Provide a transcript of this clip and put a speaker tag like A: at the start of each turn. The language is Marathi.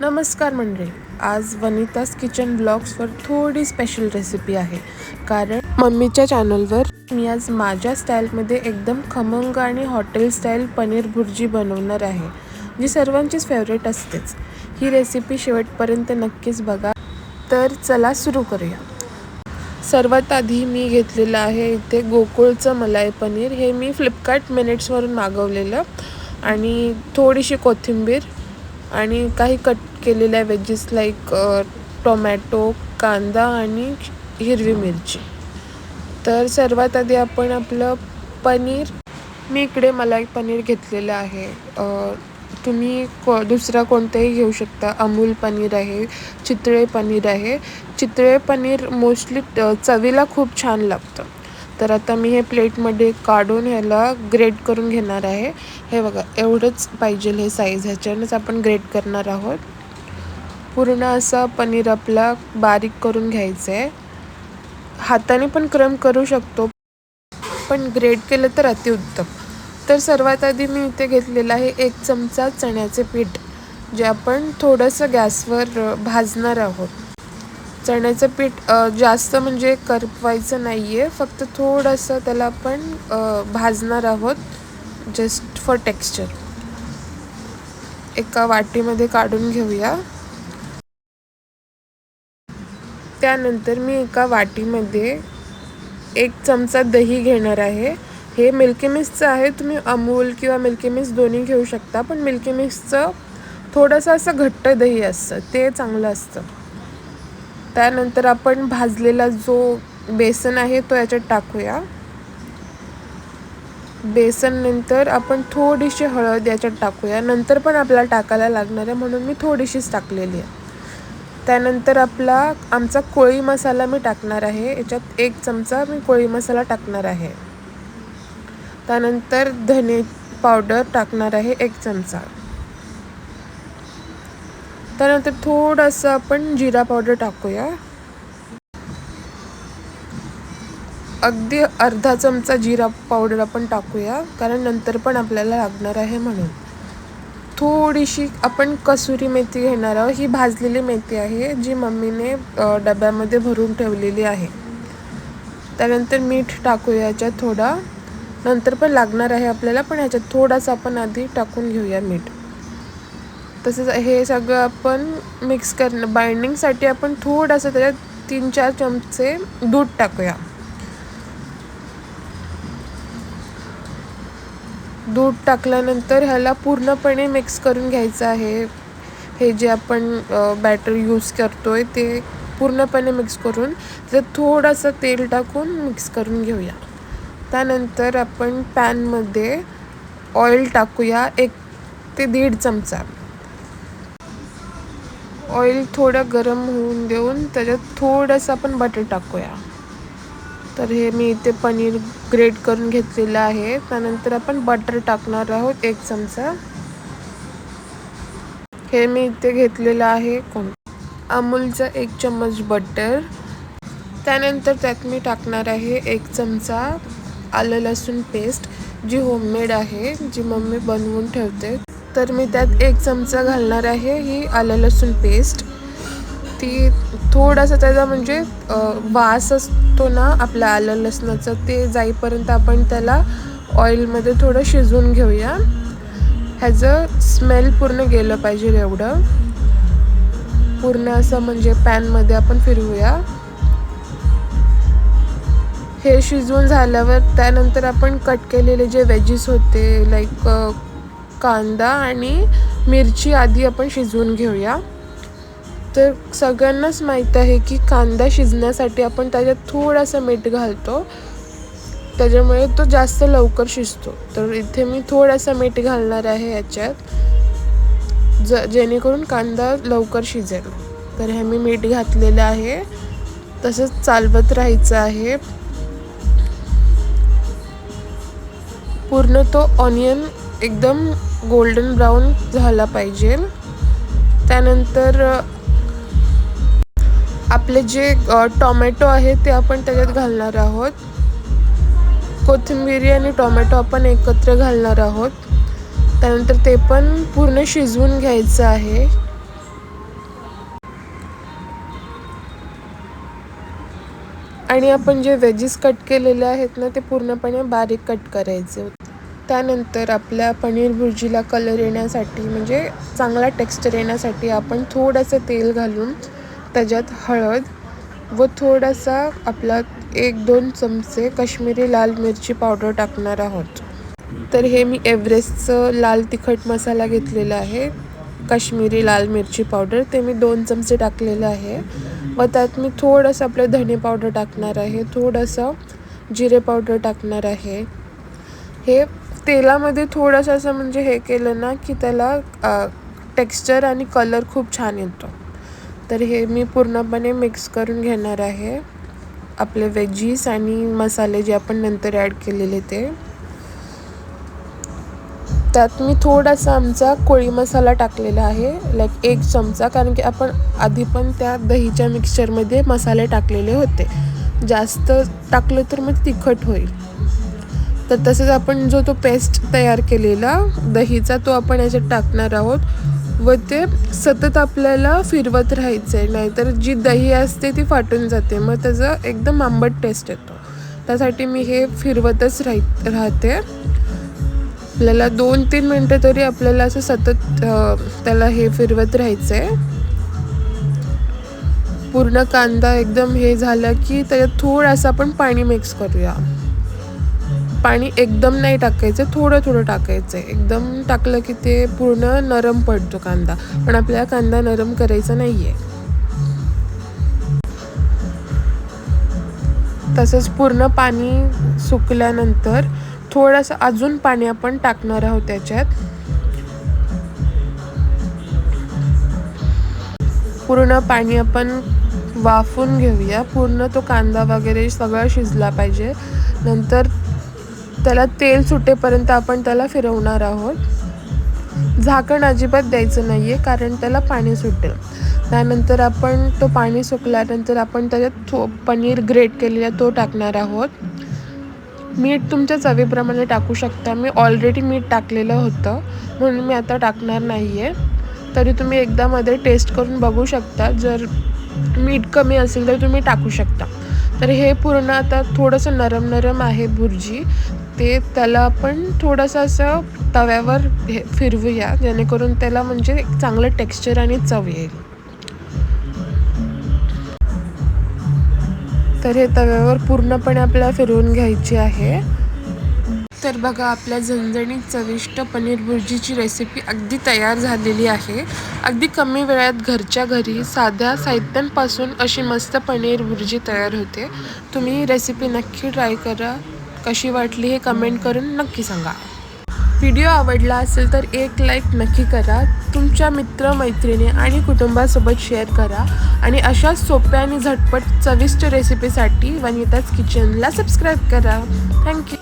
A: नमस्कार मंडळी. आज वनिताज किचन ब्लॉग्सवर थोडी स्पेशल रेसिपी आहे. कारण मम्मीच्या चॅनलवर मी आज माझ्या स्टाईलमध्ये एकदम खमंग आणि हॉटेल स्टाईल पनीर भुर्जी बनवणार आहे, जी सर्वांचीच फेवरेट असतेच. ही रेसिपी शेवटपर्यंत नक्कीच बघा. तर चला सुरू करूया. सर्वात आधी मी घेतलेलं आहे इथे गोकुळचं मलाई पनीर. हे मी फ्लिपकार्ट मिनिट्सवरून मागवलेलं. आणि थोडीशी कोथिंबीर आणि काही कट केलेल्या वेजेस लाईक टोमॅटो, कांदा आणि हिरवी मिरची. तर सर्वात आधी आपण आपलं पनीर, मी इकडे मलाई पनीर घेतलेलं आहे. तुम्ही दुसरा कोणताही घेऊ शकता. अमूल पनीर आहे, चितळे पनीर आहे. चितळे पनीर मोस्टली चवीला खूप छान लागतं. तर आता मी हे प्लेटमध्ये काढून ह्याला ग्रेट करून घेणार आहे. हे बघा, एवढंच पाहिजे हे साईज. ह्याच्यानंच आपण ग्रेट करणार आहोत. पूर्ण असा पनीर आपला बारीक करून घ्यायचं आहे. हाताने पण क्रम करू शकतो, पण ग्रेट केलं तर अतिउत्तम. तर सर्वात आधी मी इथे घेतलेलं आहे 1 चमचा चण्याचे पीठ, जे आपण थोडंसं गॅसवर भाजणार आहोत. चण्याचं पीठ जास्त म्हणजे करपवायचं नाही आहे, फक्त थोडंसं त्याला आपण भाजणार आहोत, जस्ट फॉर टेक्स्चर. एका वाटीमध्ये काढून घेऊया. त्यानंतर मी एका वाटीमध्ये 1 चमचा दही घेणार आहे. हे मिल्की मिक्सचं आहे. तुम्ही अमूल किंवा मिल्की मिक्स दोन्ही घेऊ शकता, पण मिल्की मिक्सचं थोडंसं असं घट्ट दही असतं, ते चांगलं असतं. त्यानंतर आपण भाजलेला जो बेसन आहे तो याच्यात टाकूया. बेसन नंतर आपण थोडीशी हळद याच्यात टाकूया. नंतर पण आपल्याला टाकायला लागणार आहे, म्हणून मी थोडीशीच टाकलेली आहे. त्यानंतर आमचा कोळी मसाला मी टाकणार आहे. याच्यात 1 चमचा मी कोळी मसाला टाकणार आहे. त्यानंतर धने पावडर टाकणार आहे 1 चमचा. त्यानंतर थोडंसं आपण जिरा पावडर टाकूया. अगदी अर्धा चमचा जिरा पावडर आपण टाकूया, कारण नंतर पण आपल्याला लागणार आहे म्हणून. थोडीशी आपण कसुरी मेथी घेणार आहोत. ही भाजलेली मेथी आहे, जी मम्मीने डब्यामध्ये भरून ठेवलेली आहे. त्यानंतर मीठ टाकूया याच्यात थोडा. नंतर पण लागणार आहे आपल्याला, पण ह्याच्यात थोडासा आपण आधी टाकून घेऊया मीठ. तसंच हे सगळं आपण मिक्स बाइंडिंगसाठी आपण थोडंसं त्याच्यात 3-4 चमचे दूध टाकूया. दूध टाकल्यानंतर ह्याला पूर्णपणे मिक्स करून घ्यायचं आहे. हे जे आपण बॅटर यूज करतोय ते पूर्णपणे मिक्स करून त्यात थोडंसं तेल टाकून मिक्स करून घेऊया. त्यानंतर आपण पॅनमध्ये ऑइल टाकूया 1 ते 1.5 चमचा. ऑइल थोडं गरम होऊन देऊन त्याच्यात थोडंसं आपण बटर टाकूया. तर हे मी इथे पनीर ग्रेट करून घेतलेलं आहे. त्यानंतर आपण बटर टाकणार आहोत 1 चमचा. हे मी इथे घेतलेलं आहे अमूलचा 1 चम्मच बटर. त्यानंतर त्यात मी टाकणार आहे 1 चमचा आलं लसूण पेस्ट, जी होममेड आहे, जी मम्मी बनवून ठेवते. तर मी त्यात 1 चमचा घालणार आहे ही आलं लसूण पेस्ट. ती थोडासा त्याचा म्हणजे वास असतो ना आपल्या आलं लसणाचा, ते जाईपर्यंत आपण त्याला ऑइलमध्ये थोडं शिजवून घेऊया. ह्याचं स्मेल पूर्ण गेलं पाहिजे एवढं. पूर्ण असं म्हणजे पॅनमध्ये आपण फिरवूया. हे शिजवून झाल्यावर त्यानंतर आपण कट केलेले जे वेजीस होते लाईक कांदा आणि मिरची आधी आपण शिजवून घेऊया. तर सगळ्यांनाच माहीत आहे की कांदा शिजण्यासाठी आपण त्याच्यात थोडासा मीठ घालतो, त्याच्यामुळे तो जास्त लवकर शिजतो. तर इथे मी थोडासा मीठ घालणार आहे याच्यात, जेणेकरून कांदा लवकर शिजेल. तर हे मी मीठ घातलेलं आहे. तसंच चालवत राहायचं आहे. पूर्ण तो ऑनियन एकदम गोल्डन ब्राऊन झाला पाहिजे. त्यानंतर आपले जे टोमॅटो आहे ते आपण त्याच्यात घालणार आहोत. कोथिंबीर आणि टोमॅटो आपण एकत्र घालणार आहोत. त्यानंतर ते पण पूर्ण शिजवून घ्यायचं आहे. आणि आपण जे व्हेजीस कट केलेले आहेत ना ते पूर्णपणे बारीक कट करायचे होते. त्यानंतर आपल्या पनीर भुर्जीला कलर येण्यासाठी म्हणजे चांगला टेक्स्चर येण्यासाठी आपण थोडंसं तेल घालून त्याच्यात हळद व थोडासा आपला 1-2 चमचे काश्मीरी लाल मिरची पावडर टाकणार आहोत. तर हे मी एव्हरेस्टचं लाल तिखट मसाला घेतलेला आहे, काश्मीरी लाल मिरची पावडर, ते मी 2 चमचे टाकलेलं आहे. व त्यात मी थोडंसं आपलं धने पावडर टाकणार आहे, थोडंसं जिरे पावडर टाकणार आहे. हे तेलामध्ये थोडंसं असं म्हणजे हे केलं ना की त्याला टेक्स्चर आणि कलर खूप छान येतो. तर हे मी पूर्णपणे मिक्स करून घेणार आहे आपले व्हेजीस आणि मसाले जे आपण नंतर ॲड केलेले ते. त्यात मी थोडासा आमचा कोळी मसाला टाकलेला आहे, लाईक 1 चमचा, कारण की आपण आधी पण त्या दहीच्या मिक्सचरमध्ये मसाले टाकलेले होते. जास्त टाकलं तर मग तिखट होईल. तर तसंच आपण जो तो पेस्ट तयार केलेला दहीचा तो आपण याच्यात टाकणार आहोत व ते सतत आपल्याला फिरवत राहायचं आहे, नाहीतर जी दही असते ती फाटून जाते, मग त्याचं एकदम आंबट टेस्ट येतो. त्यासाठी मी हे फिरवतच राहते. आपल्याला 2-3 मिनटं तरी आपल्याला असं सतत त्याला हे फिरवत राहायचं आहे. पूर्ण कांदा एकदम हे झालं की त्याच्यात थोडंसं आपण पाणी मिक्स करूया. पाणी एकदम नाही टाकायचं, थोडं थोडं टाकायचं आहे. एकदम टाकलं की ते पूर्ण नरम पडतो कांदा, पण आपल्याला कांदा नरम करायचा नाही आहे. तसंच पूर्ण पाणी सुकल्यानंतर थोडंसं अजून पाणी आपण टाकणार आहोत त्याच्यात. पूर्ण पाणी आपण वाफून घेऊया, पूर्ण तो कांदा वगैरे सगळं शिजला पाहिजे. नंतर त्याला तेल सुटेपर्यंत आपण त्याला फिरवणार आहोत. झाकण अजिबात द्यायचं नाही आहे, कारण त्याला पाणी सुटेल. त्यानंतर आपण तो पाणी सुकल्यानंतर आपण त्याच्यात पनीर ग्रेट केलेला तो टाकणार आहोत. मीठ तुमच्या चवीप्रमाणे टाकू शकता. मी ऑलरेडी मीठ टाकलेलं होतं म्हणून मी आता टाकणार नाही आहे. तरी तुम्ही एकदा मध्ये टेस्ट करून बघू शकता, जर मीठ कमी असेल तर तुम्ही टाकू शकता. तर हे पूर्ण आता थोडंसं नरम आहे भुर्जी, ते त्याला आपण थोडंसं असं तव्यावर हे फिरवूया, जेणेकरून त्याला म्हणजे एक चांगलं टेक्स्चर आणि चव येईल. तर हे तव्यावर पूर्णपणे आपल्याला फिरवून घ्यायची आहे. तर बघा, आपल्या झणझणीत चविष्ट पनीर भुर्जीची रेसिपी अगदी तयार झालेली आहे. अगदी कमी वेळात घरच्या घरी साध्या साहित्यांपासून अशी मस्त पनीर भुर्जी तयार होते. तुम्ही ही रेसिपी नक्की ट्राय करा. कशी वाटली हे कमेंट करून नक्की सांगा. व्हिडिओ आवडला असेल तर एक लाईक नक्की करा. तुमच्या मित्र-मैत्रिणी आणि कुटुंबासोबत शेअर करा. आणि अशा सोप्या आणि झटपट चविष्ट रेसिपीसाठी वनिताज किचनला सबस्क्राईब करा. थँक्यू.